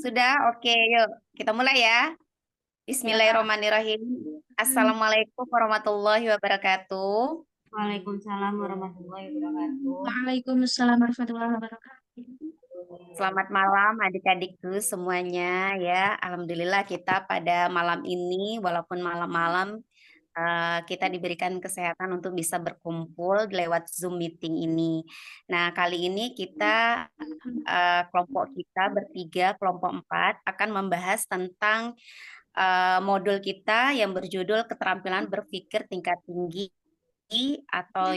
Sudah, oke, yuk kita mulai ya. Ya, Kak. Bismillahirrahmanirrahim. Assalamualaikum warahmatullahi wabarakatuh. Waalaikumsalam warahmatullahi wabarakatuh. Waalaikumsalam warahmatullahi wabarakatuh. Selamat malam adik-adikku semuanya ya. Alhamdulillah kita pada malam ini, walaupun malam-malam, kita diberikan kesehatan untuk bisa berkumpul lewat Zoom meeting ini. Nah, kali ini kita kelompok kita bertiga, kelompok 4 akan membahas tentang modul kita yang berjudul keterampilan berpikir tingkat tinggi atau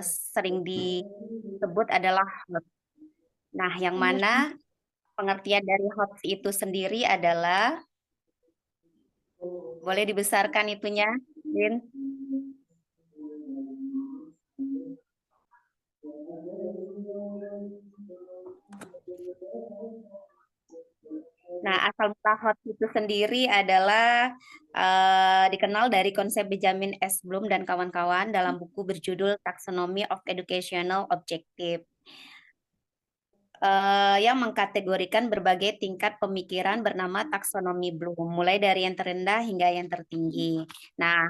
sering disebut adalah HOT. Nah, yang mana pengertian dari HOT itu sendiri adalah, boleh dibesarkan itunya, Din? Nah, asal mula HOT itu sendiri adalah dikenal dari konsep Benjamin S. Bloom dan kawan-kawan dalam buku berjudul Taxonomy of Educational Objective, yang mengkategorikan berbagai tingkat pemikiran bernama taksonomi Bloom, mulai dari yang terendah hingga yang tertinggi. Nah,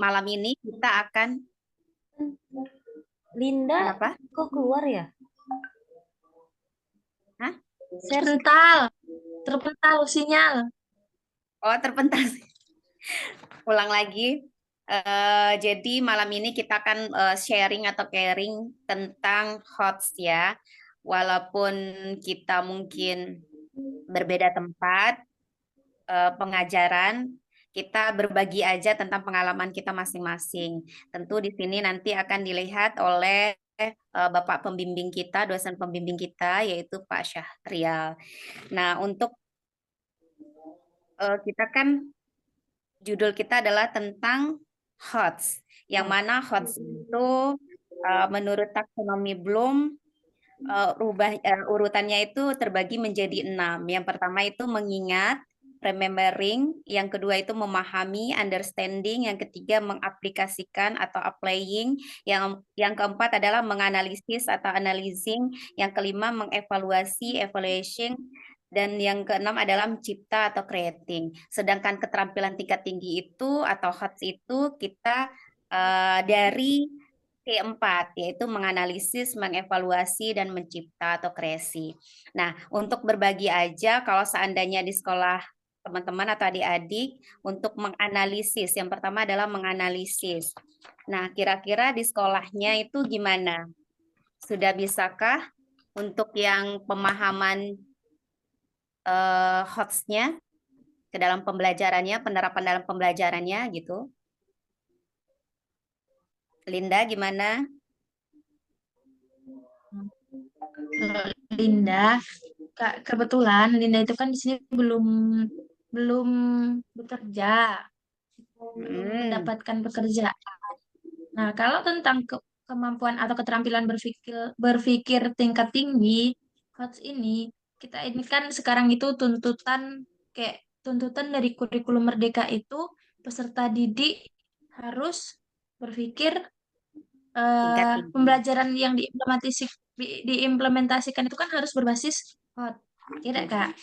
malam ini kita akan Linda, kenapa? kok keluar ya? Hah? Terpental sinyal. Oh, terpental. Ulang lagi. Jadi malam ini kita akan sharing atau caring tentang HOTS ya. Walaupun kita mungkin berbeda tempat pengajaran, kita berbagi aja tentang pengalaman kita masing-masing. Tentu di sini nanti akan dilihat oleh Bapak pembimbing kita, dosen pembimbing kita, yaitu Pak Syahrial. Nah, untuk kita kan judul kita adalah tentang HOTS, yang mana HOTS itu menurut taksonomi Bloom urutannya itu terbagi menjadi 6. Yang pertama itu mengingat, remembering, yang kedua itu memahami, understanding, yang ketiga mengaplikasikan atau applying, yang keempat adalah menganalisis atau analyzing, yang kelima mengevaluasi, evaluation, dan yang keenam adalah mencipta atau creating. Sedangkan keterampilan tingkat tinggi itu atau HOTS itu kita dari keempat, yaitu menganalisis, mengevaluasi, dan mencipta atau kreasi. Nah, untuk berbagi aja, kalau seandainya di sekolah teman-teman atau adik-adik, untuk menganalisis, yang pertama adalah menganalisis. Nah, kira-kira di sekolahnya itu gimana? Sudah bisakah untuk yang pemahaman HOTS-nya ke dalam pembelajarannya, penerapan dalam pembelajarannya gitu? Linda, gimana? Linda, Kak, kebetulan Linda itu kan di sini belum belum bekerja, mendapatkan pekerjaan. Nah, kalau tentang kemampuan atau keterampilan berpikir berpikir tingkat tinggi, HOTS ini kan sekarang itu tuntutan dari kurikulum Merdeka itu peserta didik harus berpikir Tingkat tinggi. pembelajaran yang diimplementasikan itu kan harus berbasis HOT. Tidak, Kak?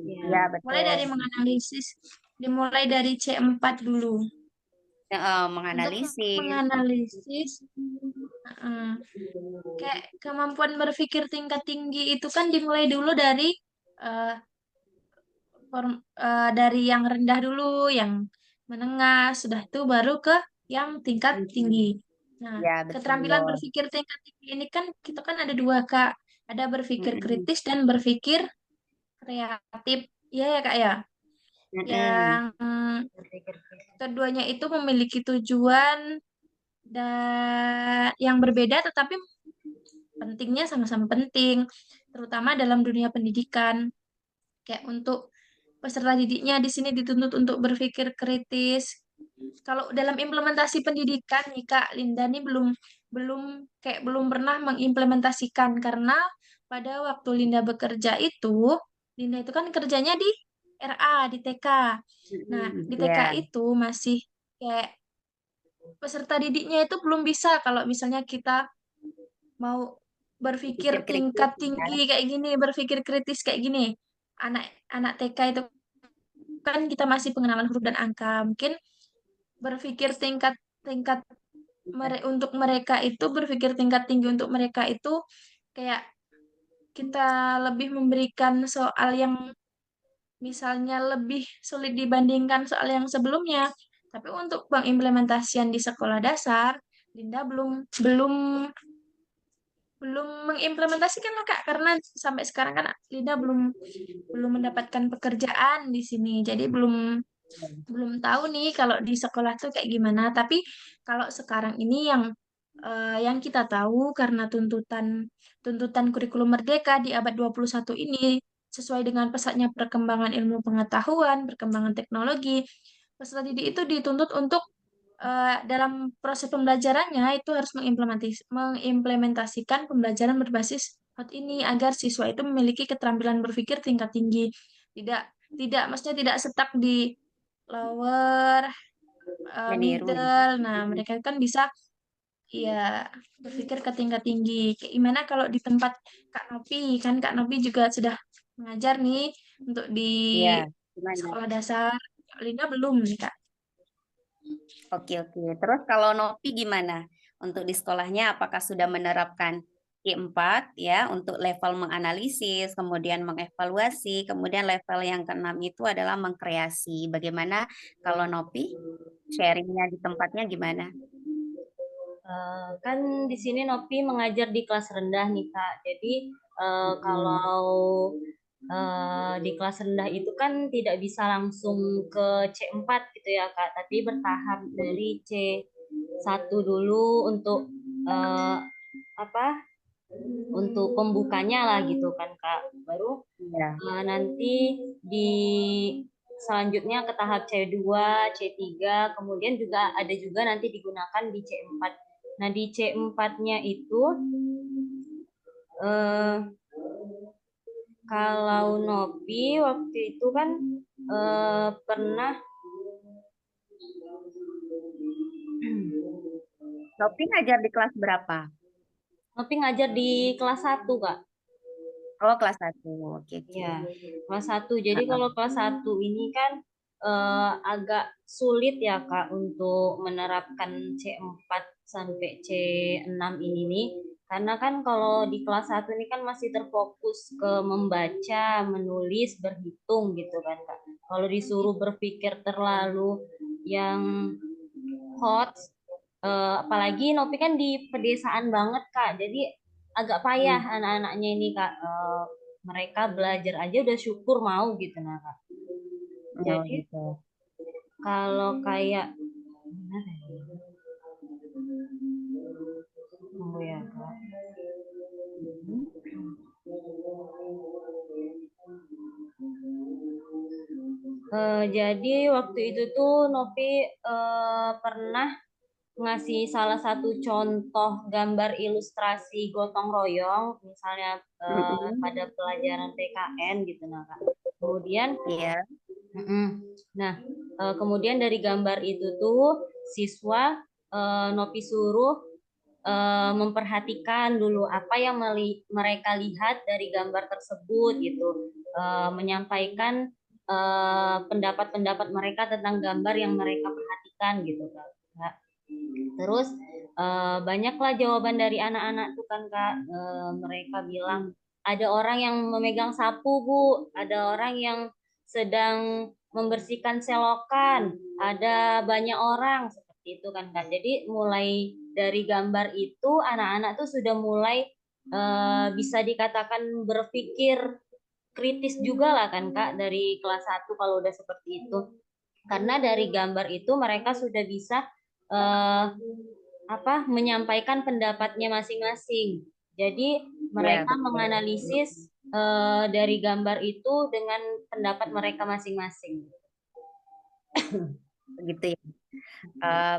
Ya, Mulai betul. dimulai dari C4 dulu. Untuk Menganalisis. menganalisis kayak kemampuan berpikir tingkat tinggi itu kan dimulai dulu eh, dari yang rendah dulu, yang menengah, sudah itu baru ke yang tingkat tinggi. Nah, Ya, keterampilan betul. berpikir tingkat tinggi ini kan kita kan ada dua, Kak. Ada berpikir Mm-mm. kritis dan berpikir kreatif. Iya ya, Kak ya. Mm-mm. Yang keduanya itu memiliki tujuan dan yang berbeda tetapi pentingnya sama-sama penting, terutama dalam dunia pendidikan. Kayak untuk peserta didiknya di sini dituntut untuk berpikir kritis. Kalau dalam implementasi pendidikan nih Kak, Linda nih belum belum belum pernah mengimplementasikan karena pada waktu Linda bekerja itu, Linda itu kan kerjanya di RA, di TK. Nah, Mm-mm. di TK Ya, itu masih kayak peserta didiknya itu belum bisa kalau misalnya kita mau berpikir pikir kritis tingkat ya. tinggi kayak gini, berpikir kritis kayak gini. anak TK itu kan kita masih pengenalan huruf dan angka. Mungkin berpikir tingkat tingkat untuk mereka itu berpikir tingkat tinggi untuk mereka itu kayak kita lebih memberikan soal yang misalnya lebih sulit dibandingkan soal yang sebelumnya. Tapi untuk pengimplementasian di sekolah dasar, Linda belum belum belum mengimplementasikan lah Kak, karena sampai sekarang kan Linda belum belum mendapatkan pekerjaan di sini. Jadi belum tahu nih kalau di sekolah tuh kayak gimana. Tapi kalau sekarang ini yang kita tahu karena tuntutan tuntutan kurikulum merdeka di abad 21 ini sesuai dengan pesatnya perkembangan ilmu pengetahuan, perkembangan teknologi, peserta didik itu dituntut untuk dalam proses pembelajarannya itu harus mengimplementasikan pembelajaran berbasis hot ini agar siswa itu memiliki keterampilan berpikir tingkat tinggi. Tidak tidak maksudnya tidak stuck di lower, Meniru ya. middle. Nah, mereka kan bisa ya berpikir ke tingkat tinggi. Kayak gimana kalau di tempat Kak Nopi? Kan Kak Nopi juga sudah mengajar nih untuk di Iya, gimana? sekolah dasar. Linda belum nih, Kak. Oke, oke. Terus kalau Nopi gimana? Untuk di sekolahnya apakah sudah menerapkan Q4 ya untuk level menganalisis, kemudian mengevaluasi, kemudian level yang keenam itu adalah mengkreasi. Bagaimana kalau Nopi sharingnya di tempatnya gimana? Kan di sini Nopi mengajar di kelas rendah nih Kak. Jadi kalau di kelas rendah itu kan tidak bisa langsung ke C4 gitu ya Kak, tapi bertahap dari C1 dulu untuk eh, apa? Untuk pembukanya lah gitu kan Kak. Baru Iya. nanti di selanjutnya ke tahap C2, C3, kemudian juga ada juga nanti digunakan di C4. Nah, di C4-nya itu eh, kalau Nopi waktu itu kan pernah Nopi ngajar di kelas berapa? Nopi ngajar di kelas 1 Kak. Oh, kelas 1. Oke, oke. Ya, kelas 1. Jadi Heeh. kalau kelas 1 ini kan agak sulit ya Kak untuk menerapkan C4 sampai C6 ini nih. Karena kan kalau di kelas 1 ini kan masih terfokus ke membaca, menulis, berhitung gitu kan Kak. Kalau disuruh berpikir terlalu yang hot, apalagi Nopi kan di pedesaan banget Kak. Jadi agak payah Hmm. anak-anaknya ini Kak. Mereka belajar aja udah syukur mau gitu nah Kak. Oh, Jadi gitu. kalau kayak gimana ya? Tunggu ya Kak. Mhm. Jadi waktu itu tuh Nopi pernah ngasih salah satu contoh gambar ilustrasi gotong royong, misalnya Mhm. pada pelajaran PKN gitu nah Kak. Kemudian Iya. Nah, kemudian dari gambar itu tuh siswa Nopi suruh memperhatikan dulu apa yang mereka lihat dari gambar tersebut gitu, menyampaikan pendapat-pendapat mereka tentang gambar yang mereka perhatikan gitu Kak. Terus banyaklah jawaban dari anak-anak tuh kan Kak. Mereka bilang ada orang yang memegang sapu Bu, ada orang yang sedang membersihkan selokan, ada banyak orang seperti itu kan Kak. Jadi mulai dari gambar itu anak-anak tuh sudah mulai bisa dikatakan berpikir kritis juga lah kan Kak dari kelas 1 kalau udah seperti itu. Karena dari gambar itu mereka sudah bisa eh, menyampaikan pendapatnya masing-masing. Jadi Iya, mereka betul. menganalisis dari gambar itu dengan pendapat mereka masing-masing. Begitu ya.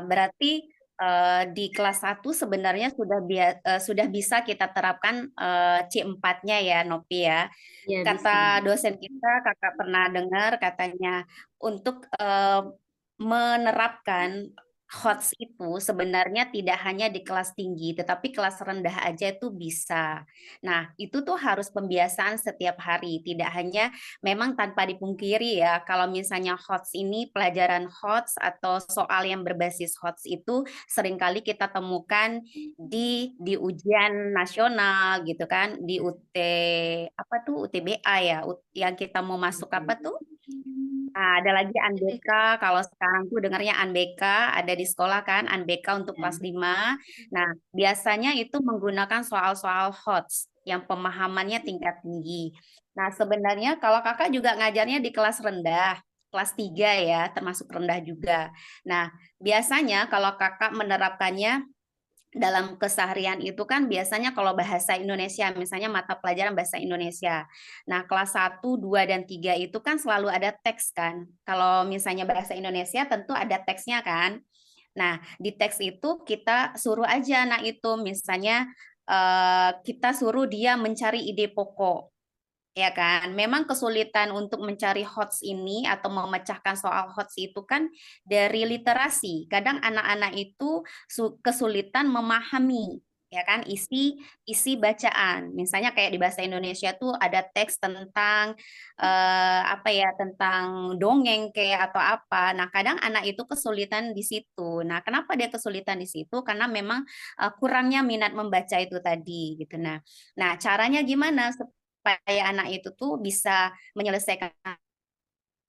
Berarti di kelas 1 sebenarnya sudah bisa kita terapkan C4-nya ya, Nopi ya. Ya bisa. Kata dosen kita, kakak pernah dengar katanya untuk menerapkan HOTS itu sebenarnya tidak hanya di kelas tinggi, tetapi kelas rendah aja itu bisa. Nah, itu tuh harus pembiasaan setiap hari, tidak hanya memang tanpa dipungkiri ya, kalau misalnya HOTS ini pelajaran HOTS atau soal yang berbasis HOTS itu seringkali kita temukan di ujian nasional gitu kan, di UT apa tuh UTBA ya, yang kita mau masuk apa tuh? Nah, ada lagi ITBK. Anbeka, kalau sekarang tuh dengarnya Anbeka, ada di sekolah kan, Anbeka untuk kelas 5. Nah, biasanya itu menggunakan soal-soal HOTS yang pemahamannya tingkat tinggi. Nah, sebenarnya kalau kakak juga ngajarnya di kelas rendah, kelas 3 ya, termasuk rendah juga. Nah, biasanya kalau kakak menerapkannya dalam keseharian itu kan biasanya kalau bahasa Indonesia, misalnya mata pelajaran bahasa Indonesia. Nah, kelas 1, 2, dan 3 itu kan selalu ada teks kan. Kalau misalnya bahasa Indonesia tentu ada teksnya kan. Nah, di teks itu kita suruh aja anak itu misalnya kita suruh dia mencari ide pokok. Ya kan, memang kesulitan untuk mencari HOTS ini atau memecahkan soal HOTS itu kan dari literasi. Kadang anak-anak itu kesulitan memahami ya kan isi bacaan. Misalnya kayak di bahasa Indonesia tuh ada teks tentang apa ya tentang dongeng kayak atau apa. Nah, kadang anak itu kesulitan di situ. Nah, kenapa dia kesulitan di situ? Karena memang kurangnya minat membaca itu tadi gitu. Nah, caranya gimana supaya anak itu tuh bisa menyelesaikan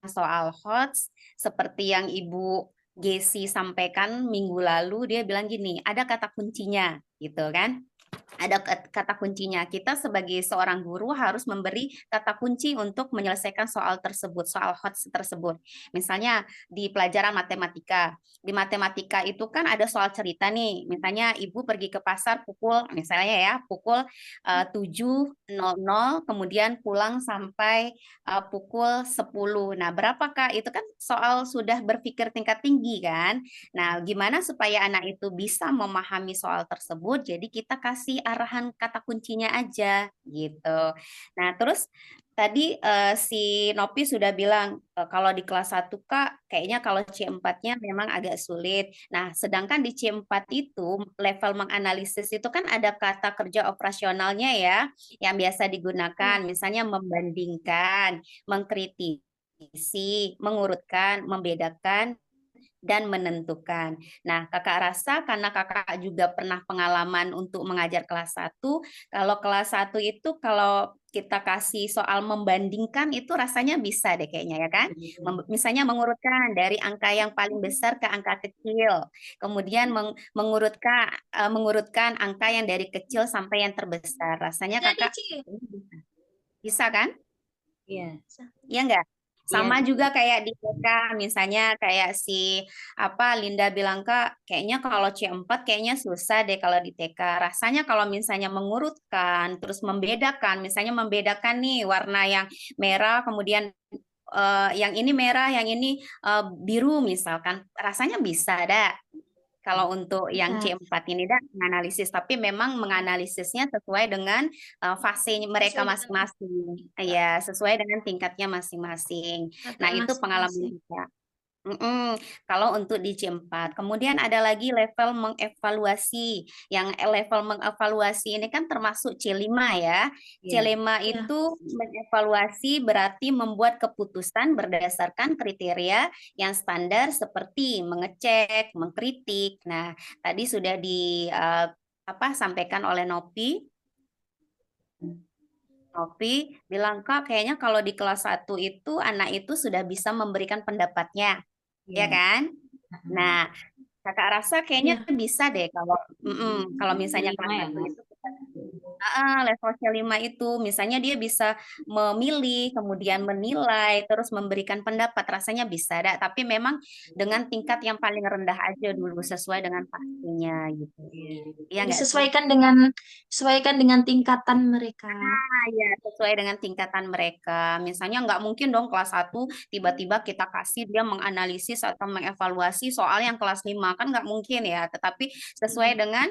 soal HOTS seperti yang Ibu Gesi sampaikan minggu lalu, dia bilang gini, ada kata kuncinya gitu kan. Ada kata kuncinya. Kita sebagai seorang guru harus memberi kata kunci untuk menyelesaikan soal tersebut, soal HOTS tersebut. Misalnya di pelajaran matematika. Di matematika itu kan ada soal cerita nih. Misalnya ibu pergi ke pasar pukul, misalnya ya, pukul 7.00, kemudian pulang sampai pukul 10. Nah, berapakah? Itu kan soal sudah berpikir tingkat tinggi kan. Nah, gimana supaya anak itu bisa memahami soal tersebut? Jadi kita kasih arahan kata kuncinya aja gitu. Nah, terus tadi si Nopi sudah bilang kalau di kelas 1 Kak, kayaknya kalau C4-nya memang agak sulit. Nah, sedangkan di C4 itu level menganalisis itu kan ada kata kerja operasionalnya ya yang biasa digunakan, Iya. misalnya membandingkan, mengkritisi, mengurutkan, membedakan, dan menentukan. Nah, kakak rasa karena kakak juga pernah pengalaman untuk mengajar kelas 1, kalau kelas 1 itu kalau kita kasih soal membandingkan itu rasanya bisa deh kayaknya ya kan? Misalnya mengurutkan dari angka yang paling besar ke angka kecil, kemudian mengurutkan angka yang dari kecil sampai yang terbesar. Rasanya Jadi, kakak Ci. bisa kan? Iya, Iya enggak? iya, Sama juga kayak di TK, misalnya kayak si apa Linda bilang Kak, kayaknya kalau C4 kayaknya susah deh kalau di TK. Rasanya kalau misalnya mengurutkan, terus membedakan, misalnya membedakan nih warna yang merah, kemudian yang ini merah, yang ini biru misalkan, rasanya bisa dah. Kalau untuk yang Bisa. C4 ini dah menganalisis, tapi memang menganalisisnya sesuai dengan fase mereka Sesuai dengan masing-masing. Ya, sesuai dengan tingkatnya masing-masing. Nah, tingkatan itu pengalaman masing-masing. kita. Kalau untuk di C4, kemudian ada lagi level mengevaluasi. Yang level mengevaluasi ini kan termasuk C5 ya. iya. C5 Iya. itu mengevaluasi berarti membuat keputusan berdasarkan kriteria yang standar seperti mengecek, mengkritik. Nah, tadi sudah sampaikan oleh Nopi. Nopi bilang, Kak, kayaknya kalau di kelas 1 itu anak itu sudah bisa memberikan pendapatnya, ya Iya. kan? Nah, kakak rasa kayaknya Iya. bisa deh kalau misalnya C5 kelas ya, 1 Kak? itu level C5 itu misalnya dia bisa memilih, kemudian menilai, terus memberikan pendapat, rasanya bisa dah, tapi memang dengan tingkat yang paling rendah aja dulu sesuai dengan pastinya gitu. Iya. Iya nggak sih? Disesuaikan dengan tingkatan mereka. Ya, sesuai dengan tingkatan mereka. Misalnya nggak mungkin dong kelas 1 tiba-tiba kita kasih dia menganalisis atau mengevaluasi soal yang kelas 5 kan nggak mungkin ya. Tetapi sesuai dengan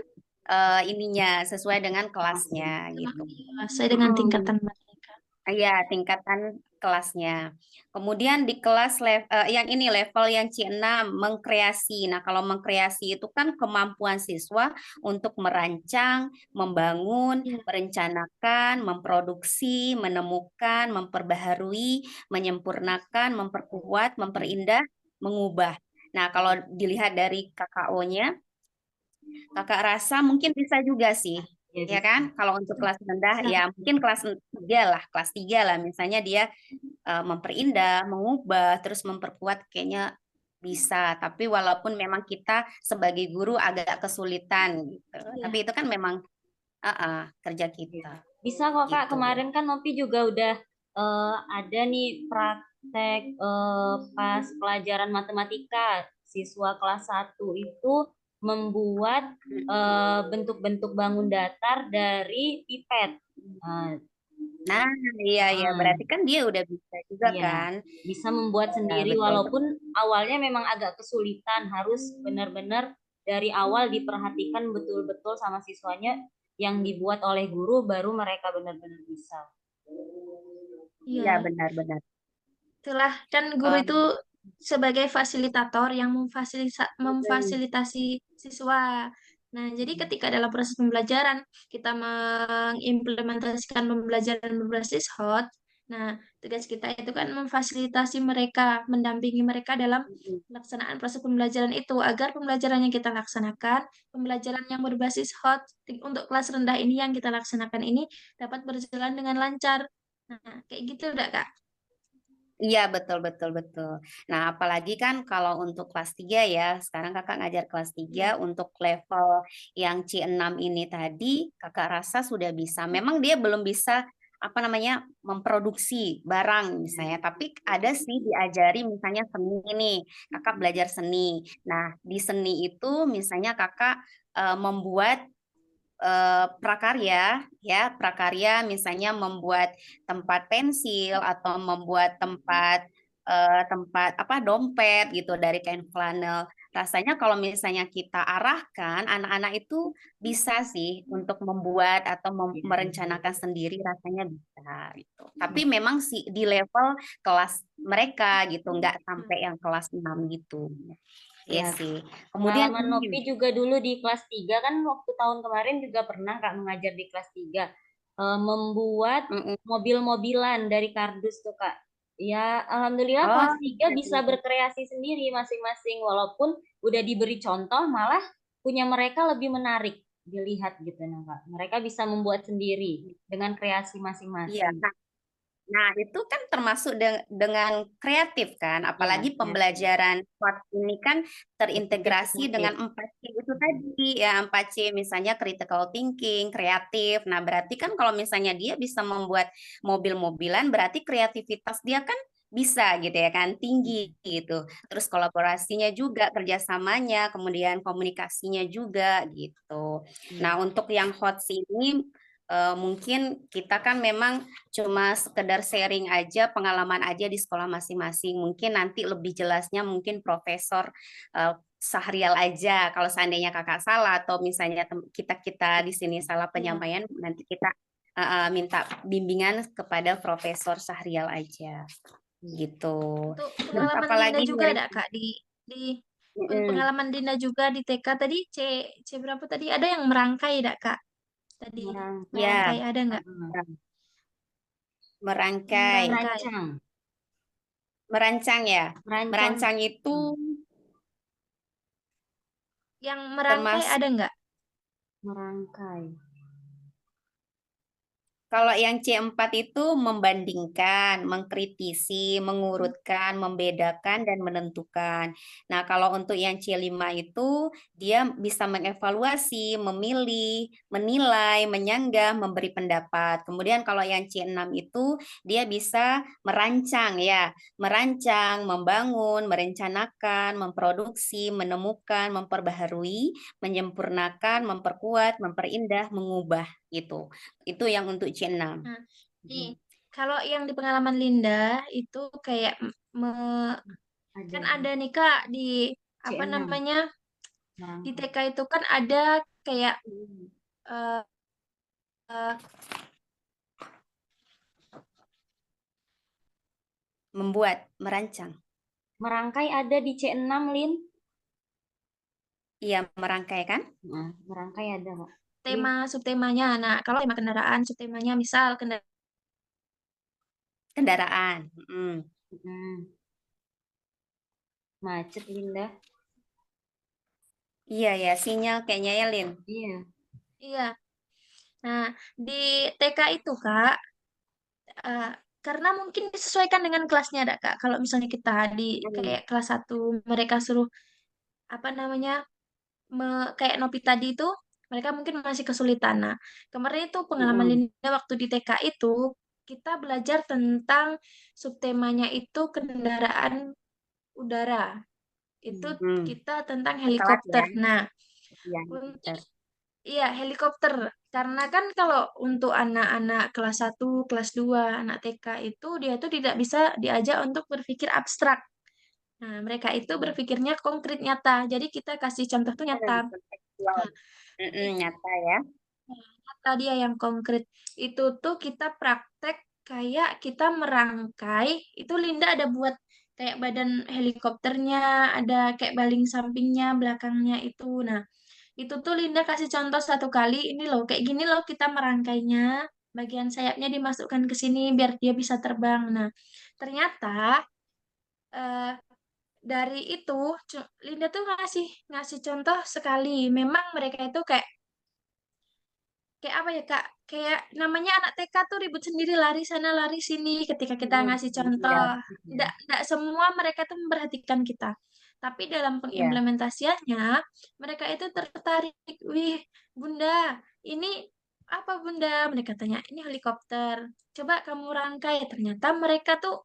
sesuai dengan kelasnya Sama, gitu. iya, sesuai dengan Mm-mm. tingkatan mereka. Iya, tingkatan kelasnya. Kemudian di kelas yang ini level yang C6 mengkreasi. Nah, kalau mengkreasi itu kan kemampuan siswa untuk merancang, membangun, Iya. merencanakan, memproduksi, menemukan, memperbaharui, menyempurnakan, memperkuat, memperindah, mengubah. Nah, kalau dilihat dari KKO-nya, kakak rasa mungkin bisa juga sih. Ya, Ya bisa. kan? Kalau untuk kelas rendah, Bisa. ya mungkin kelas 3 lah. Misalnya dia memperindah, mengubah, terus memperkuat kayaknya bisa. Tapi walaupun memang kita sebagai guru agak kesulitan gitu. Iya. Tapi itu kan memang kerja kita Bisa kok Kak, gitu. kemarin kan Nopi juga udah ada nih praktek pas pelajaran matematika. Siswa kelas 1 itu membuat bentuk-bentuk bangun datar dari pipet. Nah, Nah, iya ya, ah, berarti kan dia udah bisa juga iya, kan? bisa membuat Ya, sendiri betul walaupun betul. awalnya memang agak kesulitan, harus benar-benar dari awal diperhatikan betul-betul sama siswanya yang dibuat oleh guru baru mereka benar-benar bisa. Iya, Iya. benar-benar. Itulah kan guru itu sebagai fasilitator yang memfasilitasi siswa. Nah, jadi ketika dalam proses pembelajaran kita mengimplementasikan pembelajaran berbasis hot, nah tugas kita itu kan memfasilitasi mereka, mendampingi mereka dalam pelaksanaan proses pembelajaran itu agar pembelajaran yang kita laksanakan, pembelajaran yang berbasis hot untuk kelas rendah ini yang kita laksanakan ini dapat berjalan dengan lancar. Nah, kayak gitu udah Kak. Iya, betul, betul, betul. Nah, apalagi kan kalau untuk kelas 3 ya, sekarang kakak ngajar kelas 3 Iya. untuk level yang C6 ini tadi, kakak rasa sudah bisa. Memang dia belum bisa, apa namanya, memproduksi barang misalnya, tapi ada sih diajari misalnya seni nih, kakak belajar seni. Nah, di seni itu misalnya kakak membuat prakarya ya prakarya misalnya membuat tempat pensil atau membuat tempat apa dompet gitu dari kain flanel. Rasanya kalau misalnya kita arahkan anak-anak itu bisa sih untuk membuat atau merencanakan sendiri rasanya bisa gitu. Tapi memang sih di level kelas mereka gitu nggak sampai yang kelas 6 gitu. Iya Ya, sih. Kemudian pengalaman Nopi juga dulu di kelas 3 kan waktu tahun kemarin juga pernah Kak mengajar di kelas 3. Membuat mm-mm. mobil-mobilan dari kardus tuh Kak. Ya, alhamdulillah Oh, kelas 3 bisa berkreasi sendiri masing-masing walaupun udah diberi contoh malah punya mereka lebih menarik dilihat gitu nah Kak. Mereka bisa membuat sendiri dengan kreasi iya. masing-masing. Nah, itu kan termasuk dengan kreatif kan, Iya, apalagi kreatif. pembelajaran SWOT ini kan terintegrasi dengan Multiplikatif. 4C itu tadi, ya 4C misalnya critical thinking, kreatif. Nah, berarti kan kalau misalnya dia bisa membuat mobil-mobilan, berarti kreativitas dia kan bisa gitu ya kan, tinggi gitu. Terus kolaborasinya juga, kerjasamanya, kemudian komunikasinya juga gitu. Nah, Iya. untuk yang HOTS ini mungkin kita kan memang cuma sekedar sharing aja, pengalaman aja di sekolah masing-masing. Mungkin nanti lebih jelasnya mungkin Profesor Sahrial aja. Kalau seandainya kakak salah atau misalnya kita di sini salah Iya. penyampaian, nanti kita minta bimbingan kepada Profesor Sahrial aja. Gitu. Untuk Terus pengalaman Dinda apalagi juga dari ada Kak di Mm-mm. pengalaman Dinda juga di TK tadi C berapa tadi ada yang merangkai enggak Kak? Tadi Ya, merangkai ada nggak? Yang merangkai, merangkai. Merancang, merancang ya. merancang, Merancang itu Yang merangkai termasuk. ada nggak? merangkai. Kalau yang C4 itu membandingkan, mengkritisi, mengurutkan, membedakan, dan menentukan. Nah, kalau untuk yang C5 itu, dia bisa mengevaluasi, memilih, menilai, menyanggah, memberi pendapat. Kemudian kalau yang C6 itu, dia bisa merancang ya, merancang, membangun, merencanakan, memproduksi, menemukan, memperbaharui, menyempurnakan, memperkuat, memperindah, mengubah gitu. Itu yang untuk C6. Nah, nih kalau yang di pengalaman Linda itu kayak kan Ada ada nih Kak di apa C6 namanya di merangkai. TK itu kan ada kayak eh, eh, Membuat, merancang. Merangkai ada di C6, Lin. Iya, merangkai kan? Nah, merangkai ada, Kak. Lin. Tema subtemanya. Nah, kalau tema kendaraan subtemanya misal Kendaraan. Hmm. Macet, Linda. Iya ya, sinyal kayaknya ya, Lin. Iya. iya. Nah, di TK itu Kak, eh, karena mungkin disesuaikan dengan kelasnya ada Kak. Kalau misalnya kita di kayak kelas 1 mereka suruh apa namanya kayak Nopi tadi itu mereka mungkin masih kesulitan. Nah, kemarin itu pengalaman Linda waktu di TK itu kita belajar tentang subtemanya itu kendaraan udara. Itu Hmm, kita tentang kelas helikopter. ya. Nah, Iya, untuk helikopter. iya helikopter. Karena kan kalau untuk anak-anak kelas 1 kelas 2 anak TK itu dia itu tidak bisa diajak untuk berpikir abstrak. Nah, mereka itu berpikirnya konkret nyata. Jadi kita kasih contoh tuh nyata. Kontekstual. Nah, Nyata ya. nyata dia yang konkret. Itu tuh kita praktek kayak kita merangkai. Itu Linda ada buat kayak badan helikopternya, ada kayak baling sampingnya, belakangnya itu. Nah, itu tuh Linda kasih contoh satu kali, ini loh, kayak gini loh kita merangkainya. Bagian sayapnya dimasukkan ke sini biar dia bisa terbang. Nah, ternyata eh, dari itu Linda tuh ngasih ngasih contoh sekali. Memang mereka itu kayak kayak apa ya Kak? Kayak namanya anak TK tuh ribut sendiri lari sana lari sini ketika kita ngasih Iya, contoh. iya. Nggak semua mereka tuh memperhatikan kita. Tapi dalam Iya. pengimplementasiannya mereka itu tertarik. Wih, Bunda, ini apa Bunda? Mereka tanya, ini helikopter. Coba kamu rangkai. Ternyata mereka tuh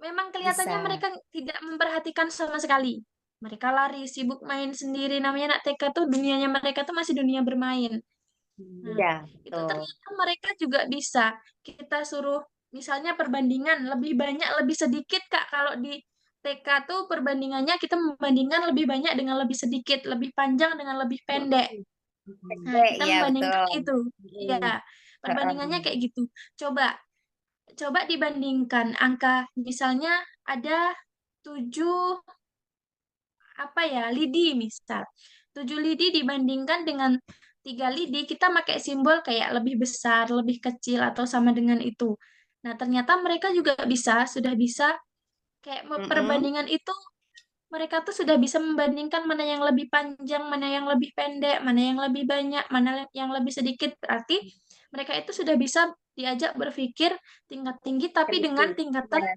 memang kelihatannya Bisa. mereka tidak memperhatikan sama sekali. Mereka lari, sibuk main sendiri. Namanya anak TK tuh dunianya mereka tuh masih dunia bermain. Nah, Iya, itu betul. ternyata mereka juga bisa. Kita suruh misalnya perbandingan lebih banyak lebih sedikit Kak. Kalau di TK tuh perbandingannya kita membandingkan lebih banyak dengan lebih sedikit, lebih panjang dengan lebih pendek. Nah, Pendek, kita iya membandingkan betul. itu. Iya, Mm. perbandingannya kayak gitu. Coba coba dibandingkan angka misalnya ada 7 apa ya lidi misal 7 lidi dibandingkan dengan 3 lidi kita pakai simbol kayak lebih besar lebih kecil atau sama dengan itu. Nah ternyata mereka juga sudah bisa kayak Mm-mm. perbandingan itu mereka tuh sudah bisa membandingkan mana yang lebih panjang mana yang lebih pendek mana yang lebih banyak mana yang lebih sedikit berarti mereka itu sudah bisa diajak berpikir tingkat tinggi tapi dengan Kritis. tingkatan Iya,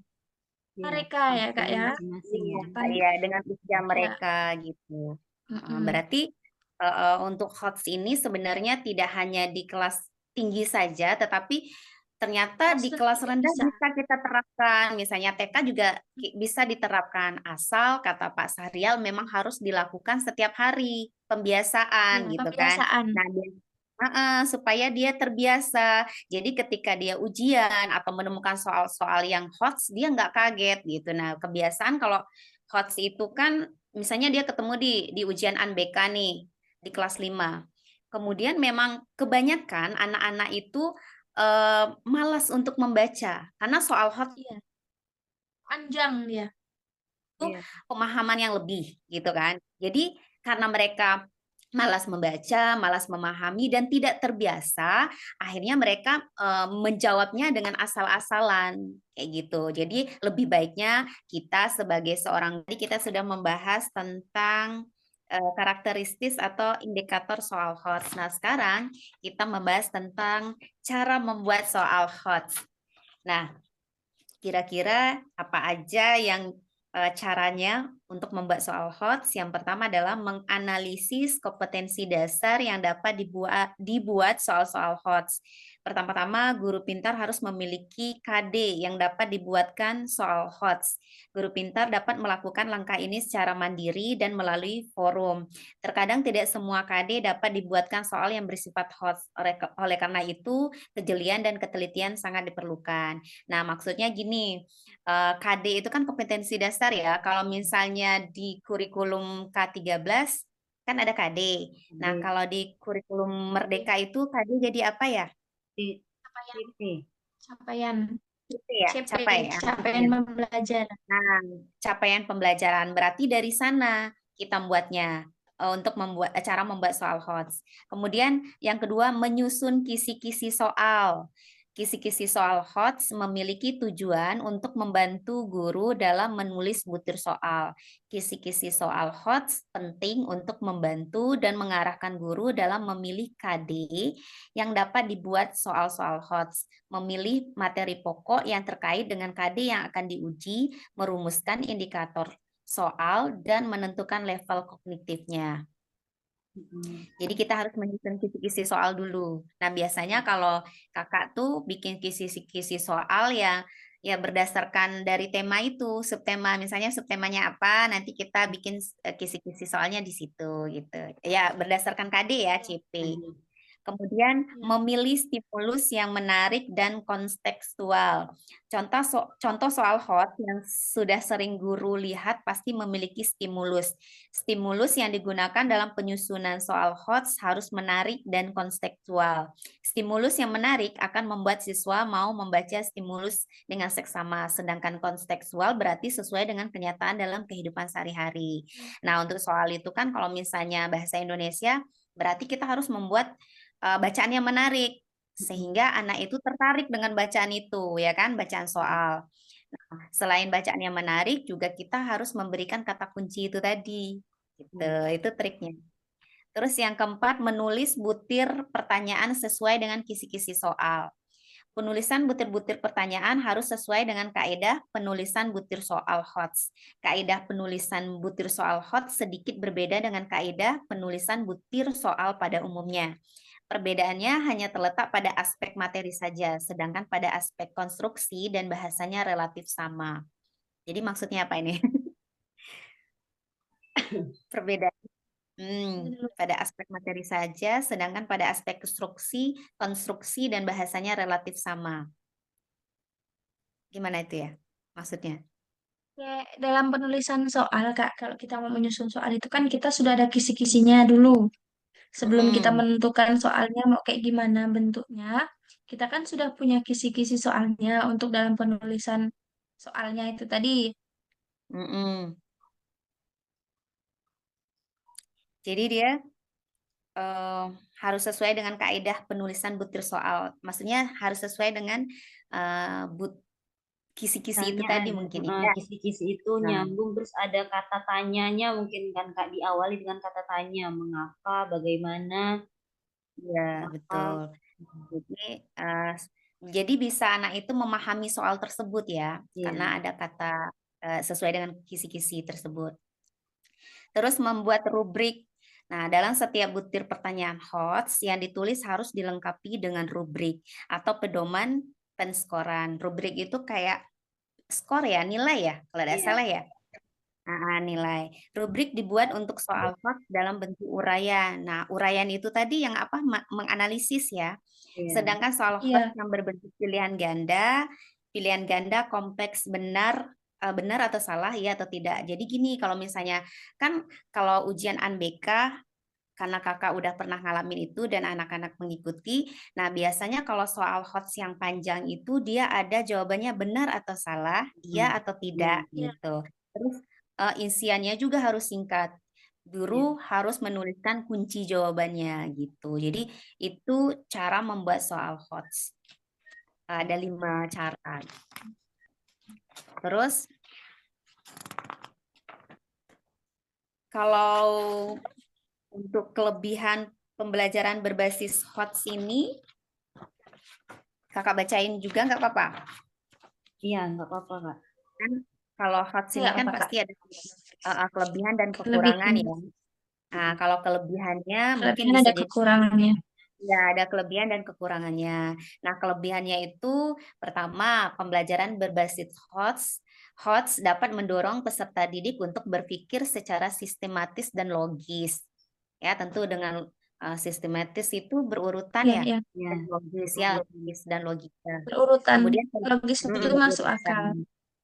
Iya, mereka ya kak keahlian ya masing-masing iya, ya. tingkatan iya, dengan usia ya. mereka gitu. Mm-mm. Berarti untuk HOTS ini sebenarnya tidak hanya di kelas tinggi saja, tetapi ternyata Kelas di rendah kelas juga rendah bisa. bisa kita terapkan. Misalnya TK juga bisa diterapkan, asal kata Pak Sahrial memang harus dilakukan setiap hari, pembiasaan Ya, gitu kan. pembiasaan. Nah, supaya dia terbiasa. Jadi ketika dia ujian atau menemukan soal-soal yang HOTS, dia nggak kaget gitu. Nah, kebiasaan kalau HOTS itu kan, misalnya dia ketemu di ujian UNBK nih, di kelas 5. Kemudian memang kebanyakan anak-anak itu malas untuk membaca karena soal HOTS Iya, panjang dia. Iya. pemahaman yang lebih gitu kan. Jadi karena mereka malas membaca, malas memahami dan tidak terbiasa, akhirnya mereka menjawabnya dengan asal-asalan kayak gitu. Jadi lebih baiknya kita sebagai seorang tadi kita sudah membahas tentang karakteristik atau indikator soal HOTS. Nah, sekarang kita membahas tentang cara membuat soal HOTS. Nah, kira-kira apa aja yang caranya untuk membuat soal HOTS? Yang pertama adalah menganalisis kompetensi dasar yang dapat dibuat soal-soal HOTS. Pertama-tama, guru pintar harus memiliki KD yang dapat dibuatkan soal HOTS. Guru pintar dapat melakukan langkah ini secara mandiri dan melalui forum. Terkadang tidak semua KD dapat dibuatkan soal yang bersifat HOTS. Oleh karena itu, kejelian dan ketelitian sangat diperlukan. Nah, maksudnya gini, KD itu kan kompetensi dasar ya. Kalau misalnya di kurikulum K13 kan ada KD. Nah, Di, kalau di kurikulum Merdeka itu KD jadi apa ya? di Capaian, PP. capaian. Itu ya, CP, capai ya. capaian pembelajaran. Nah, capaian pembelajaran berarti dari sana kita membuatnya untuk cara membuat soal HOTS. Kemudian yang kedua menyusun kisi-kisi soal. Kisi-kisi soal HOTS memiliki tujuan untuk membantu guru dalam menulis butir soal. Kisi-kisi soal HOTS penting untuk membantu dan mengarahkan guru dalam memilih KD yang dapat dibuat soal-soal HOTS, memilih materi pokok yang terkait dengan KD yang akan diuji, merumuskan indikator soal, dan menentukan level kognitifnya. Jadi kita harus menyusun kisi-kisi soal dulu. Nah, biasanya kalau kakak tuh bikin kisi-kisi soal ya berdasarkan dari tema itu, subtema. Misalnya subtemanya apa, nanti kita bikin kisi-kisi soalnya di situ gitu. Ya, berdasarkan KD ya, CP. Kemudian memilih stimulus yang menarik dan kontekstual. Contoh soal hot yang sudah sering guru lihat pasti memiliki stimulus. Stimulus yang digunakan dalam penyusunan soal hot harus menarik dan kontekstual. Stimulus yang menarik akan membuat siswa mau membaca stimulus dengan seksama, sedangkan kontekstual berarti sesuai dengan kenyataan dalam kehidupan sehari-hari. Nah, untuk soal itu kan kalau misalnya bahasa Indonesia, berarti kita harus membuat bacaan yang menarik sehingga anak itu tertarik dengan bacaan itu ya kan, bacaan soal. Nah, selain bacaan yang menarik juga kita harus memberikan kata kunci itu tadi gitu. Itu triknya. Terus yang keempat, menulis butir pertanyaan sesuai dengan kisi-kisi soal. Penulisan butir-butir pertanyaan harus sesuai dengan kaidah penulisan butir soal HOTS. Kaidah penulisan butir soal HOTS sedikit berbeda dengan kaidah penulisan butir soal pada umumnya. Perbedaannya hanya terletak pada aspek materi saja, sedangkan pada aspek konstruksi dan bahasanya relatif sama. Jadi maksudnya apa ini? Perbedaan pada aspek materi saja, sedangkan pada aspek konstruksi dan bahasanya relatif sama. Gimana itu ya maksudnya? Kayak dalam penulisan soal, Kak, kalau kita mau menyusun soal itu kan kita sudah ada kisi-kisinya dulu. Sebelum kita Mm-mm. menentukan soalnya mau kayak gimana bentuknya, kita kan sudah punya kisi-kisi soalnya untuk dalam penulisan soalnya itu tadi. Mm-mm. Jadi dia eh, harus sesuai dengan kaidah penulisan butir soal. Maksudnya harus sesuai dengan eh, but kisi-kisi itu Misalnya tadi ada mungkin ya. kisi-kisi itu Nah, nyambung, terus ada kata tanyanya mungkin kan Kak, diawali dengan kata tanya, mengapa, bagaimana, ya apa. betul. Jadi, eh, jadi bisa anak itu memahami soal tersebut ya, karena Iya. ada kata sesuai dengan kisi-kisi tersebut. Terus membuat rubrik. Nah, dalam setiap butir pertanyaan HOTS yang ditulis harus dilengkapi dengan rubrik atau pedoman penskoran. Rubrik itu kayak skor ya, nilai ya, kalau tidak Iya. salah ya. Nilai. Rubrik dibuat untuk soal HOTS dalam bentuk uraian. Nah, uraian itu tadi yang apa? Menganalisis ya. Iya. Sedangkan soal HOTS Iya, yang berbentuk pilihan ganda kompleks benar atau salah, ya atau tidak. Jadi gini, kalau misalnya kan kalau ujian UNBK karena kakak udah pernah ngalamin itu dan anak-anak mengikuti. Nah, biasanya kalau soal HOTS yang panjang itu dia ada jawabannya benar atau salah, iya Hmm. atau Iya. tidak iya, gitu. Terus isiannya juga harus singkat. Iya. Guru harus menuliskan kunci jawabannya gitu. Jadi itu cara membuat soal HOTS. Ada 5 cara. Terus kalau untuk kelebihan pembelajaran berbasis HOTS ini, kakak bacain juga nggak apa-apa? Iya, nggak apa-apa Kak. Kan kalau HOTS ini nggak kan apa, Kak. pasti ada kelebihan dan kekurangan Kelebihan, ya. Nah, kalau kelebihannya mungkin kelebihan bisa ada jadi kekurangannya. ya ada kelebihan dan kekurangannya. Nah, kelebihannya itu pertama, pembelajaran berbasis HOTS. HOTS dapat mendorong peserta didik untuk berpikir secara sistematis dan logis. Ya, tentu dengan sistematis itu berurutan Iya, ya, iya. Iya. dan logis ya, logis dan logika. Berurutan. Kemudian Logis itu masuk berurutan. akal.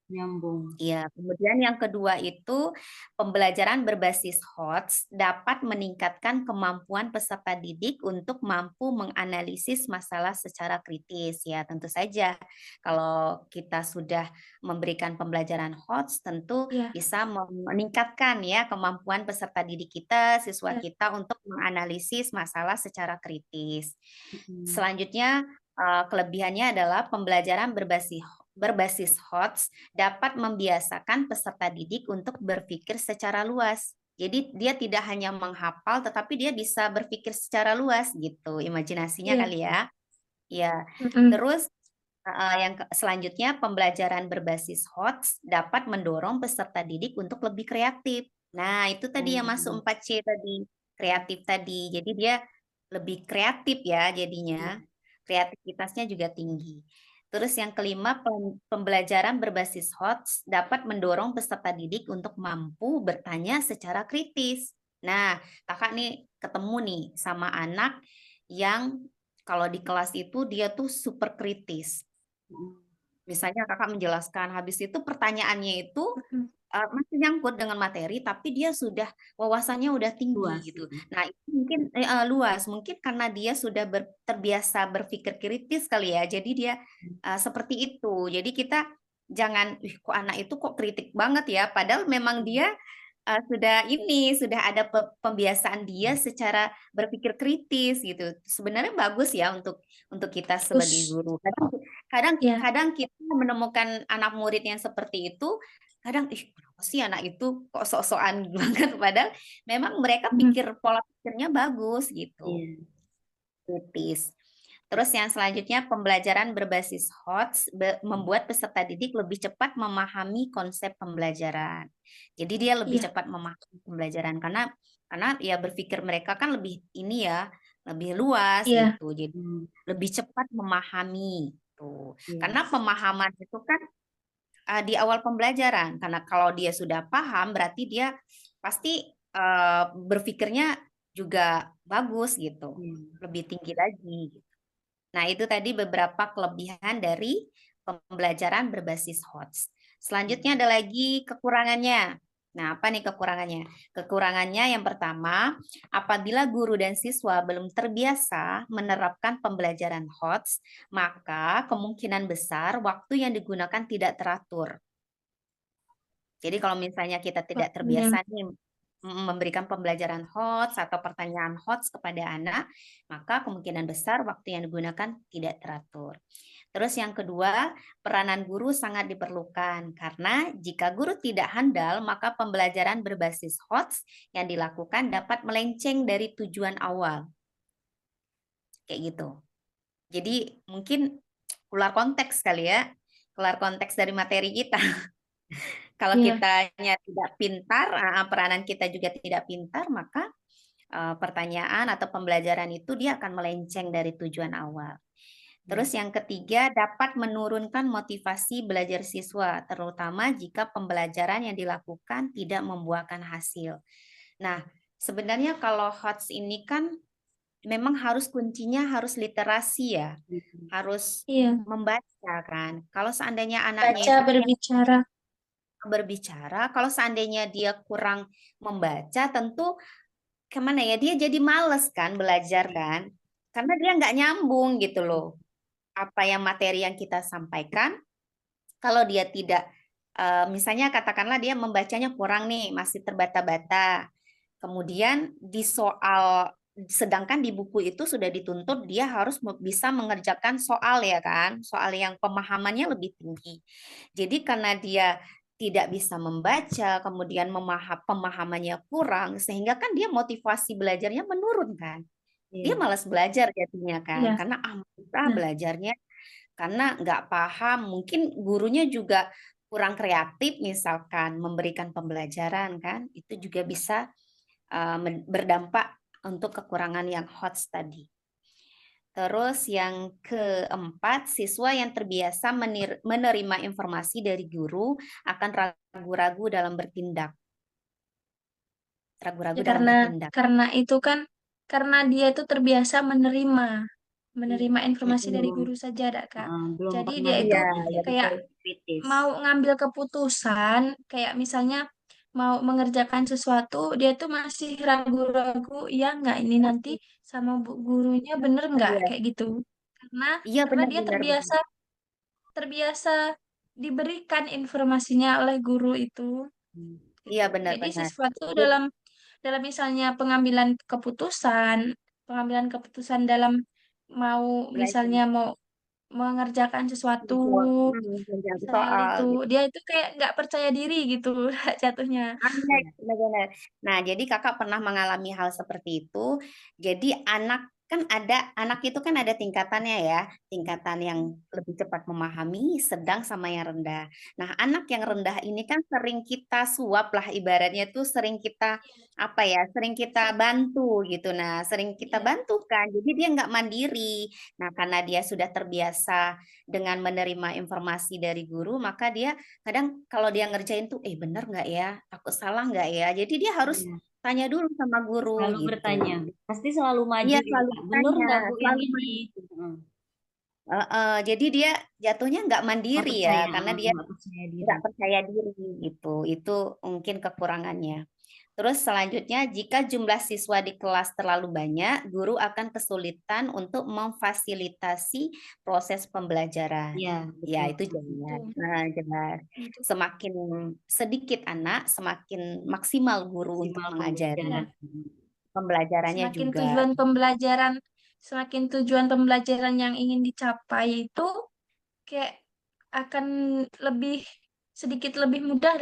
nyambung. Iya, kemudian yang kedua itu pembelajaran berbasis HOTS dapat meningkatkan kemampuan peserta didik untuk mampu menganalisis masalah secara kritis. Ya, tentu saja kalau kita sudah memberikan pembelajaran HOTS tentu Iya, bisa meningkatkan ya kemampuan peserta didik kita, siswa iya. kita untuk menganalisis masalah secara kritis. Mm. Selanjutnya kelebihannya adalah pembelajaran berbasis HOTS dapat membiasakan peserta didik untuk berpikir secara luas. Jadi dia tidak hanya menghafal, tetapi dia bisa berpikir secara luas gitu, imajinasinya Iya. kali ya. Ya, Mm-mm. terus selanjutnya pembelajaran berbasis HOTS dapat mendorong peserta didik untuk lebih kreatif. Nah, itu tadi yang masuk Oh, 4C tadi, kreatif tadi. Jadi dia lebih kreatif ya jadinya. Kreativitasnya juga tinggi. Terus yang kelima, pembelajaran berbasis HOTS dapat mendorong peserta didik untuk mampu bertanya secara kritis. Nah, kakak nih ketemu nih sama anak yang kalau di kelas itu dia tuh super kritis. Misalnya kakak menjelaskan, habis itu pertanyaannya itu Mm-mm. masih nyangkut dengan materi, tapi dia sudah wawasannya udah tinggi luas gitu. gitu. Nah, itu mungkin luas, mungkin karena dia sudah terbiasa berpikir kritis kali ya. Jadi dia seperti itu. Jadi kita jangan, kok anak itu kok kritik banget ya. Padahal memang dia sudah ada pembiasaan dia secara berpikir kritis gitu. Sebenarnya bagus ya untuk kita sebagai Terus, guru. Kadang kadang ya. kadang kita menemukan anak murid yang seperti itu, kadang kenapa sih anak itu kok sok-sokan banget, padahal memang mereka Mm. pola pikirnya bagus gitu, Iya. kritis. Terus yang selanjutnya pembelajaran berbasis HOTS membuat peserta didik lebih cepat memahami konsep pembelajaran. Jadi dia lebih Iya, cepat memahami pembelajaran karena ya berpikir mereka kan lebih ini ya, lebih luas iya, gitu. Jadi Hmm, lebih cepat memahami tuh. Karena yes. pemahaman itu kan di awal pembelajaran. Karena kalau dia sudah paham berarti dia pasti berpikirnya juga bagus gitu. Iya. Lebih tinggi lagi gitu. Nah, itu tadi beberapa kelebihan dari pembelajaran berbasis HOTS. Selanjutnya ada lagi kekurangannya. Nah, apa nih kekurangannya? Kekurangannya yang pertama, apabila guru dan siswa belum terbiasa menerapkan pembelajaran HOTS, maka kemungkinan besar waktu yang digunakan tidak teratur. Jadi kalau misalnya kita tidak iya. terbiasa nih memberikan pembelajaran HOTS atau pertanyaan HOTS kepada anak, maka kemungkinan besar waktu yang digunakan tidak teratur. Terus yang kedua, peranan guru sangat diperlukan karena jika guru tidak handal, maka pembelajaran berbasis HOTS yang dilakukan dapat melenceng dari tujuan awal. Kayak gitu. Jadi mungkin keluar konteks kali ya, keluar konteks dari materi kita. Kalau Iya. kitanya tidak pintar, peranan kita juga tidak pintar, maka pertanyaan atau pembelajaran itu dia akan melenceng dari tujuan awal. Terus yang ketiga, dapat menurunkan motivasi belajar siswa, terutama jika pembelajaran yang dilakukan tidak membuahkan hasil. Nah, sebenarnya kalau HOTS ini kan memang harus kuncinya harus literasi ya, harus Iya. membaca kan. Kalau seandainya anaknya Baca, itu berbicara. berbicara, kalau seandainya dia kurang membaca, tentu kemana ya, dia jadi males kan belajar kan, karena dia nggak nyambung gitu loh. Apa yang materi yang kita sampaikan, kalau dia tidak, misalnya katakanlah dia membacanya kurang nih, masih terbata-bata. Kemudian di soal, sedangkan di buku itu sudah dituntut dia harus bisa mengerjakan soal ya kan, soal yang pemahamannya lebih tinggi. Jadi karena dia tidak bisa membaca, kemudian pemahamannya kurang, sehingga kan dia motivasi belajarnya menurun kan. Dia Iya. malas belajar jadinya kan, Iya. karena susah Nah, belajarnya, karena nggak paham, mungkin gurunya juga kurang kreatif misalkan memberikan pembelajaran kan, itu juga bisa berdampak untuk kekurangan yang HOTS tadi. Terus yang keempat, siswa yang terbiasa menerima informasi dari guru akan ragu-ragu dalam bertindak. Ragu-ragu ya dalam bertindak. karena itu kan karena dia itu terbiasa menerima. menerima informasi dari belum guru saja, Dak, Kak. belum Jadi pernah dia itu Iya, ya kayak betul. kritis. mau ngambil keputusan, kayak misalnya mau mengerjakan sesuatu, dia tuh masih ragu-ragu, iya nggak ini nanti sama gurunya bener nggak, Iya, kayak gitu. Karena iya karena dia benar-benar. terbiasa terbiasa diberikan informasinya oleh guru itu Iya gitu. Jadi benar-benar. siswa tuh dalam dalam misalnya pengambilan keputusan dalam mau Belajar misalnya mau mengerjakan sesuatu menjawab misal soal itu gitu. dia itu kayak nggak percaya diri gitu jatuhnya. Ah, iya, benar-benar. Nah, jadi kakak pernah mengalami hal seperti itu. Jadi kan anak itu kan ada tingkatannya ya, tingkatan yang lebih cepat memahami, sedang sama yang rendah. Nah, anak yang rendah ini kan sering kita suap lah ibaratnya tuh sering kita apa ya, sering kita bantu gitu. Nah, sering kita Iya, bantu kan. Jadi dia nggak mandiri. Nah, karena dia sudah terbiasa dengan menerima informasi dari guru, maka dia kadang kalau dia ngerjain tuh bener nggak ya, aku salah nggak ya, jadi dia harus Iya, tanya dulu sama guru selalu gitu. bertanya. Pasti selalu maju Iya gitu, selalu Kak. Bener bertanya, nggak Bu yang selalu ini? maju. Heeh. Jadi dia jatuhnya nggak Nggak mandiri ya, percaya, karena dia nggak percaya diri. nggak percaya diri gitu. Itu mungkin kekurangannya. Terus selanjutnya, jika jumlah siswa di kelas terlalu banyak, guru akan kesulitan untuk memfasilitasi proses pembelajaran. Iya, Ya, betul. itu itu jelas. Nah, jelas. itu Semakin sedikit anak, semakin maksimal guru untuk Maksimal mengajari. ya pembelajaran. Pembelajarannya semakin juga. tujuan pembelajaran semakin tujuan pembelajaran yang ingin dicapai itu kayak akan lebih sedikit lebih mudah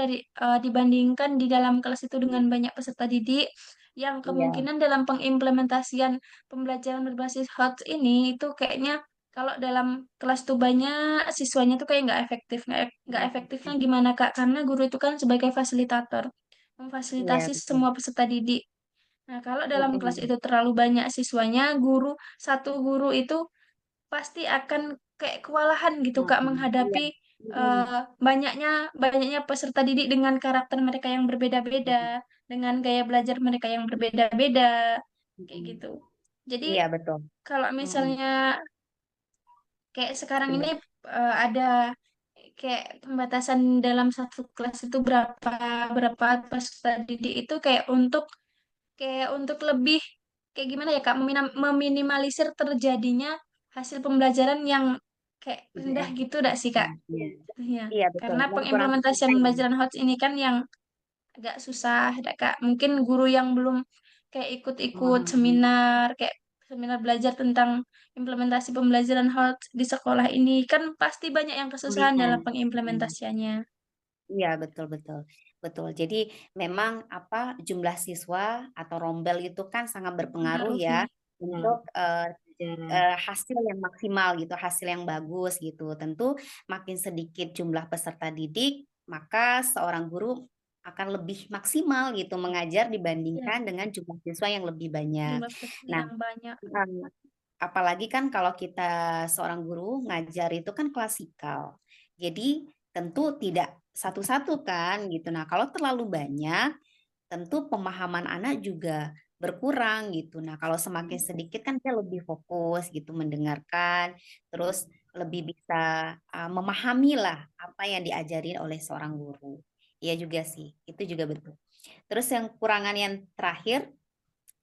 dibandingkan di dalam kelas itu dengan banyak peserta didik yang Iya, kemungkinan dalam pengimplementasian pembelajaran berbasis HOTS ini itu kayaknya kalau dalam kelas tuh banyak siswanya tuh kayak nggak Nggak efektifnya efektif. gimana Kak karena guru itu kan sebagai fasilitator iya memfasilitasi betul. semua peserta didik. Nah, kalau dalam kelas Mm-mm. itu terlalu banyak siswanya, satu guru itu pasti akan kayak kewalahan gitu Kak Iya. menghadapi Mm-mm. eh, banyaknya banyaknya peserta didik dengan karakter mereka yang berbeda-beda, dengan gaya belajar mereka yang berbeda-beda, kayak Mm-mm. gitu. Jadi Iya betul. kalau Mm-mm. misalnya kayak sekarang ini Benar. ada kayak pembatasan dalam satu kelas itu berapa berapa peserta didik itu kayak untuk lebih kayak gimana ya Kak meminimalisir terjadinya hasil pembelajaran yang kayak Tidak rendah gitu dak sih Kak? efektif. Iya. Iya, Iya betul. karena Yang kurang pengimplementasian tercapai. pembelajaran HOTS ini kan yang agak susah dak Kak. Mungkin guru yang belum kayak ikut-ikut Memahami. seminar kayak seminar belajar tentang implementasi pembelajaran HOTS di sekolah ini kan pasti banyak yang kesusahan dalam Kesulitan. Mm-mm. pengimplementasiannya. Iya, betul betul. Betul. Jadi memang apa jumlah siswa atau rombel itu kan sangat berpengaruh ya Mempengaruhi. Ya, untuk pelajaran. hasil yang maksimal gitu, hasil yang bagus gitu. Tentu makin sedikit jumlah peserta didik, maka seorang guru akan lebih maksimal gitu mengajar Ya, dibandingkan dengan jumlah siswa yang lebih banyak. jumlah peserta Nah, yang banyak. apalagi kan kalau kita seorang guru ngajar itu kan klasikal. Jadi tentu tidak satu-satu kan gitu. Nah, kalau terlalu banyak, tentu pemahaman anak juga berkurang gitu. Nah, kalau semakin sedikit kan dia lebih fokus gitu mendengarkan, terus lebih bisa memahami lah apa yang diajarin oleh seorang guru. Iya juga sih, itu juga betul. Terus yang kurangan yang terakhir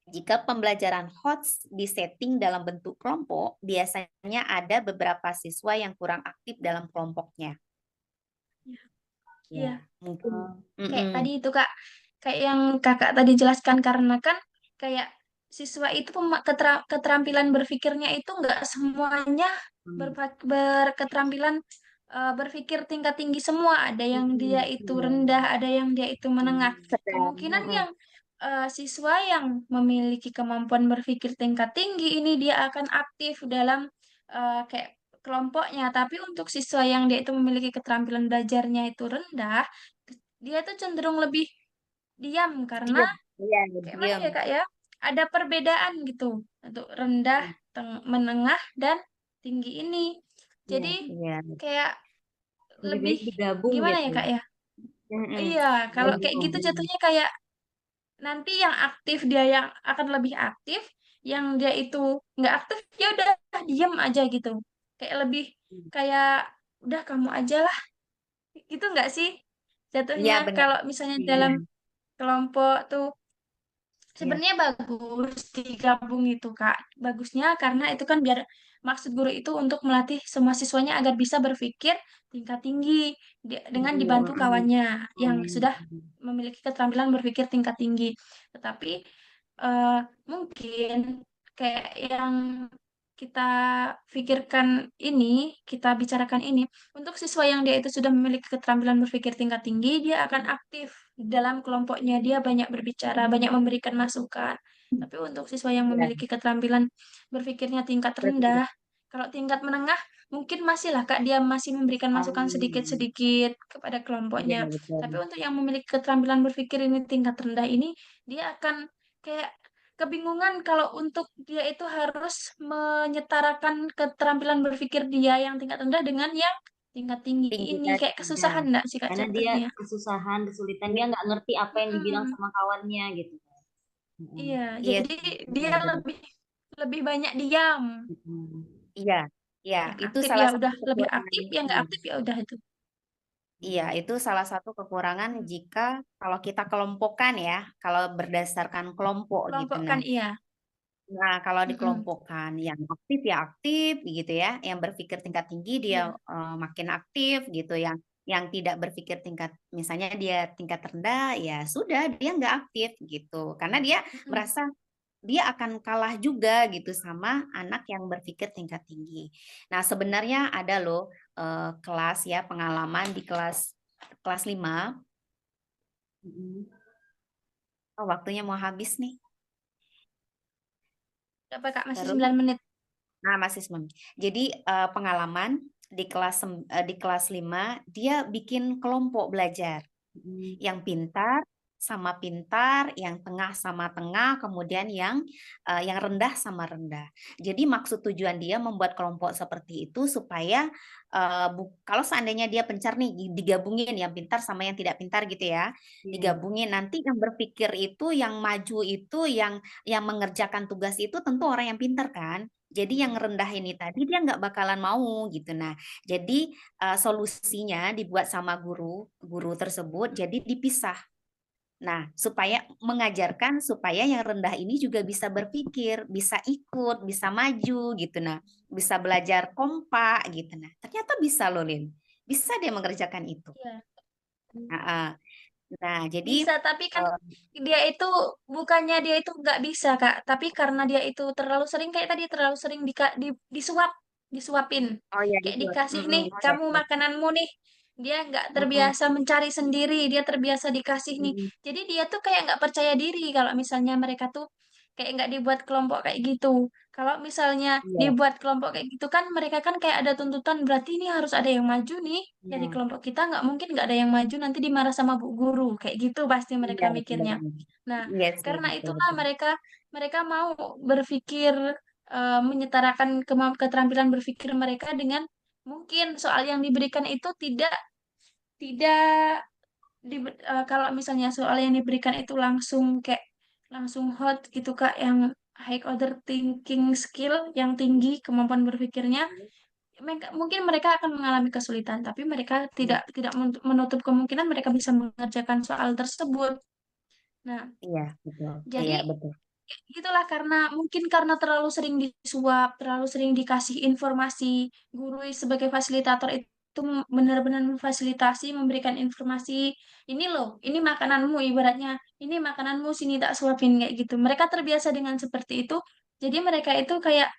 jika pembelajaran HOTS disetting dalam bentuk kelompok, biasanya ada beberapa siswa yang kurang aktif dalam kelompoknya. Iya, Ya, mungkin. kayak tadi Mm-mm. itu Kak, kayak yang Kakak tadi jelaskan karena kan kayak siswa itu keterampilan berpikirnya itu nggak semuanya Hmm. berketerampilan berpikir tingkat tinggi semua. Ada yang dia Mm-mm. itu Iya. rendah, ada yang dia itu menengah. Mm. Sedang. Kemungkinan Mm-mm. yang siswa yang memiliki kemampuan berpikir tingkat tinggi ini dia akan aktif dalam kayak kelompoknya. Tapi untuk siswa yang dia itu memiliki keterampilan belajarnya itu rendah, dia itu cenderung lebih diam karena Diam. Iya, kayak mana diam. ya Kak ya? Ada perbedaan gitu untuk rendah, menengah, dan tinggi ini. Jadi Iya. Iya. kayak Lebih lebih baik digabung gimana ya gitu. Kak ya? Mm-mm. Iya, kalau kayak Gabung. gitu jatuhnya kayak nanti yang aktif dia yang akan lebih aktif, yang dia itu nggak aktif, ya udah diem aja gitu. Kayak lebih kayak udah kamu aja lah. Itu nggak sih Iya, jatuhnya benar. kalau misalnya Iya, dalam kelompok tuh iya, sebenarnya bagus digabung itu Kak. Bagusnya karena itu kan biar maksud guru itu untuk melatih semua siswanya agar bisa berpikir tingkat tinggi dengan dibantu kawannya yang sudah memiliki keterampilan berpikir tingkat tinggi. Tetapi mungkin kayak yang kita pikirkan ini, kita bicarakan ini, untuk siswa yang dia itu sudah memiliki keterampilan berpikir tingkat tinggi, dia akan aktif di dalam kelompoknya, dia banyak berbicara, banyak memberikan masukan. Tapi untuk siswa yang iya. memiliki keterampilan berpikirnya tingkat Betul. rendah, kalau tingkat menengah, mungkin masih lah Kak, dia masih memberikan masukan sedikit-sedikit kepada Iya, kelompoknya. betul. Tapi untuk yang memiliki keterampilan berpikir ini tingkat rendah ini, dia akan kayak kebingungan kalau untuk dia itu harus menyetarakan keterampilan berpikir dia yang tingkat rendah dengan yang tingkat tinggi Tinggi ini. tadi. Kayak Ya, kesusahan enggak sih Kak karena dia jatuhnya? kesusahan, kesulitan, Iya, dia nggak ngerti apa yang dibilang Mm-mm. sama kawannya gitu. Iya, iya jadi sih, dia benar-benar. lebih lebih banyak diam. Iya, iya, Yang itu aktif salah ya satu udah lebih kekurangan. aktif, yang nggak aktif ya udah itu. Iya, itu salah satu kekurangan Hmm. jika kalau kita kelompokkan ya, kalau berdasarkan kelompok gitu. Kelompokkan iya. Nah, kalau Mm-mm. dikelompokkan yang aktif ya aktif gitu ya, yang berpikir tingkat tinggi dia Iya. makin aktif gitu, yang tidak berpikir tingkat misalnya dia tingkat rendah ya sudah dia nggak aktif gitu, karena dia Mm-mm. merasa dia akan kalah juga gitu sama anak yang berpikir tingkat tinggi. Nah, sebenarnya ada loh kelas ya pengalaman di kelas kelas 5. Oh, waktunya mau habis nih. Coba Kak masih Terus 9 menit. nah, Mas Ismam. Jadi pengalaman di kelas 5 dia bikin kelompok belajar. Yang pintar sama pintar, yang tengah sama tengah, kemudian yang rendah sama rendah. Jadi maksud tujuan dia membuat kelompok seperti itu supaya kalau seandainya dia pencar nih digabungin yang pintar sama yang tidak pintar gitu ya, Iya. digabungin nanti yang berpikir itu, yang maju itu, yang mengerjakan tugas itu tentu orang yang pintar kan. Jadi yang rendah ini tadi dia nggak bakalan mau gitu. Nah, jadi solusinya dibuat sama guru tersebut jadi dipisah. Nah, supaya mengajarkan supaya yang rendah ini juga bisa berpikir, bisa ikut, bisa maju gitu. Nah, bisa belajar kompak gitu. Nah, ternyata bisa loh, Lin. Bisa dia mengerjakan itu. Iya. Nah, nah, jadi Bisa, tapi kan eh, dia itu bukannya dia itu nggak bisa, Kak. Tapi karena dia itu terlalu sering kayak tadi terlalu sering disuapin. oh ya Kayak dibuat. dikasih nih, Oh ya. kamu makananmu nih. Dia nggak terbiasa mencari sendiri, dia terbiasa dikasih nih. Jadi dia tuh kayak nggak percaya diri kalau misalnya mereka tuh kayak nggak dibuat kelompok kayak gitu. Kalau misalnya Iya, dibuat kelompok kayak gitu kan mereka kan kayak ada tuntutan berarti ini harus ada yang maju nih dari Iya. kelompok kita nggak mungkin nggak ada yang maju nanti dimarah sama bu guru kayak gitu pasti mereka iya mikirnya. benar-benar. Nah, Iya sih, karena betul itulah betul. mereka mereka mau berpikir menyetarakan keterampilan berpikir mereka dengan mungkin soal yang diberikan itu tidak kalau misalnya soal yang diberikan itu langsung kayak langsung hot gitu Kak yang high order thinking skill yang tinggi kemampuan berpikirnya mungkin mereka akan mengalami kesulitan tapi mereka tidak menutup kemungkinan mereka bisa mengerjakan soal tersebut. Nah, Iya, betul. Iya, jadi betul. itulah karena mungkin karena terlalu sering disuap, terlalu sering dikasih informasi, guru sebagai fasilitator itu benar-benar memfasilitasi, memberikan informasi, ini loh, ini makananmu ibaratnya, ini makananmu sini tak suapin kayak gitu. Mereka terbiasa dengan seperti itu, jadi mereka itu kayak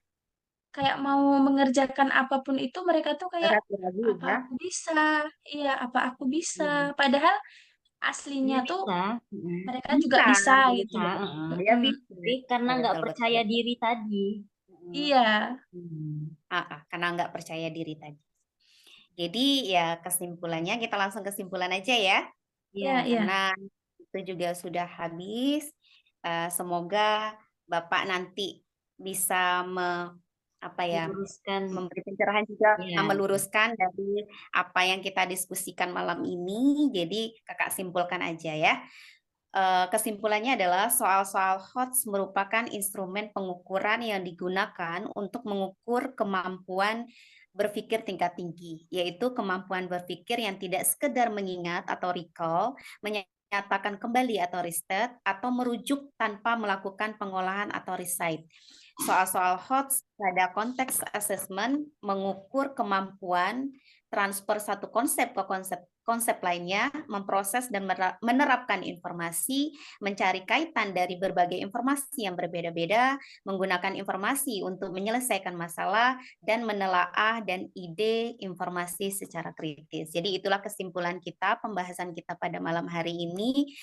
kayak mau mengerjakan apapun itu mereka tuh kayak Ragu lagi apa ya. aku bisa, iya apa aku bisa. Iya. Padahal aslinya Dia tuh bisa. mereka juga Bisa, bisa gitu Bisa. loh. dia Mm-mm. bisa. Tapi karena Ya, nggak betul, betul, percaya betul. diri tadi. Iya, Karena nggak percaya diri tadi. Jadi ya kesimpulannya kita langsung kesimpulan aja ya, iya, Iya. iya. karena itu juga sudah habis. Semoga Bapak nanti bisa apa ya Meluruskan. memberi pencerahan juga, Iya. meluruskan dari apa yang kita diskusikan malam ini. Jadi kakak simpulkan aja ya. Kesimpulannya adalah soal-soal HOTS merupakan instrumen pengukuran yang digunakan untuk mengukur kemampuan berpikir tingkat tinggi, yaitu kemampuan berpikir yang tidak sekedar mengingat atau recall, menyatakan kembali atau restate, atau merujuk tanpa melakukan pengolahan atau recite. Soal-soal HOTS pada konteks assessment mengukur kemampuan transfer satu konsep ke konsep lainnya, memproses dan menerapkan informasi, mencari kaitan dari berbagai informasi yang berbeda-beda, menggunakan informasi untuk menyelesaikan masalah, dan menelaah dan ide informasi secara kritis. Jadi itulah kesimpulan kita, pembahasan kita pada malam hari ini.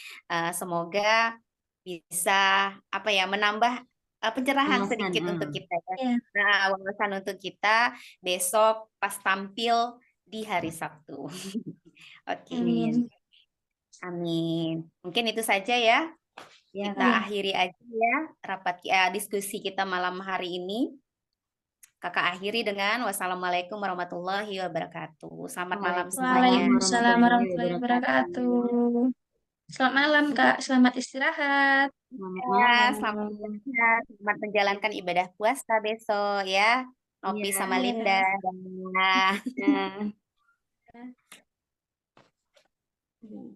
Semoga bisa menambah pencerahan Wawasan, sedikit untuk kita ya. Ya, Nah, wawasan untuk kita besok pas tampil di hari Sabtu. Oke, amin. amin. Mungkin itu saja ya. Ya, Kita Iya. akhiri aja ya diskusi kita malam hari ini. Kakak akhiri dengan wassalamualaikum warahmatullahi wabarakatuh. Selamat malam semuanya. Waalaikumsalam warahmatullahi wabarakatuh. wabarakatuh. Selamat malam, Kak. Selamat istirahat. Selamat Ya, malam. selamat menjalankan ibadah puasa besok ya. Nopi Iya. sama Linda. Ya. Ya.